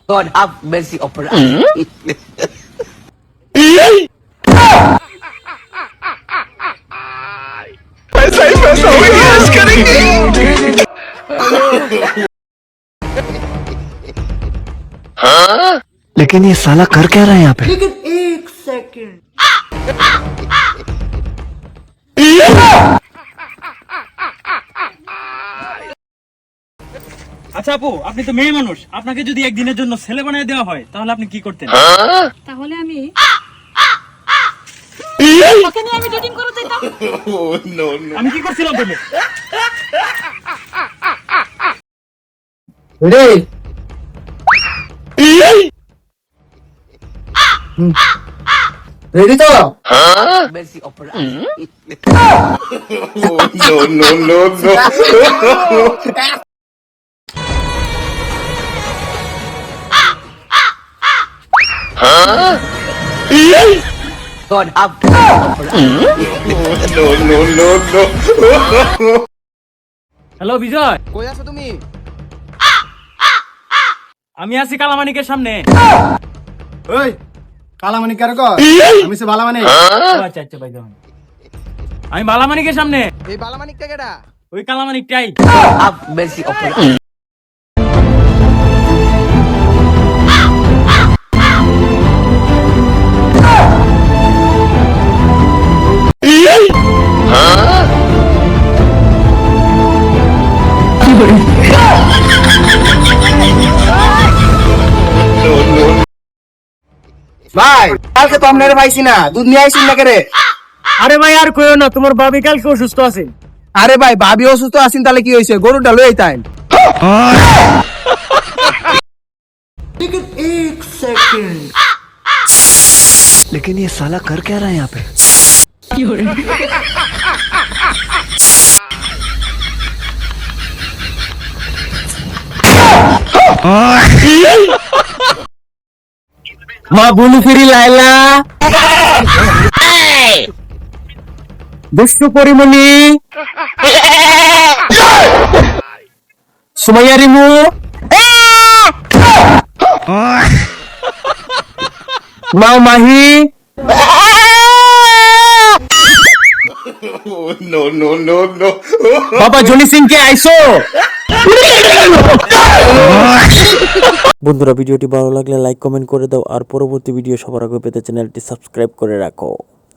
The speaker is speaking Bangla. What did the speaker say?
God have mercy upon us. लेकिन ये साला कर क्या रहा है यहाँ पे? আচ্ছা আপু, আপনি তো মেয়ে মানুষ, আপনাকে যদি একদিনের জন্য ছেলে বানিয়ে দেওয়া হয় তাহলে আপনি কি করতেন? তাহলে আমি ডেটিং করতে যেতাম। আমি কি করছিলাম বলে? रेडी तो? Mercy upon us. God have hello Bijoy, কই আছো তুমি? আমি আছি কালামানিকের সামনে। ওই কালামানি কার কর? আমি সে বালামানি। আচ্ছা আচ্ছা ভাই, যাও। আমি বালামানিকের সামনে। এই বালামানিকটা কেডা? ওই কালামানিকটাই। have mercy upon us. ভাই কালকে তো আপনার পাইছি না, দুধ নিয়ে আইছিস না করে? আরে ভাই আর কইও না, তোমার ভাবি কালকে অসুস্থ আছে। আরে ভাই ভাবি অসুস্থ আছেন, তাহলে কি হয়েছে? গরুটা লই আইতাম। लेकिन ये साला कर क्या रहा है यहाँ पे? মা বুলু ফিরি লাইলা, দুষ্টু পরিমণি, সুমাইয়া রিমু, মাও মাহি, বাবা জনি সিং কে আইসো। বন্ধুরা, ভিডিওটি ভালো লাগলে লাইক কমেন্ট করে দাও আর পরবর্তী ভিডিও সবার আগে পেতে চ্যানেলটি সাবস্ক্রাইব করে রাখো।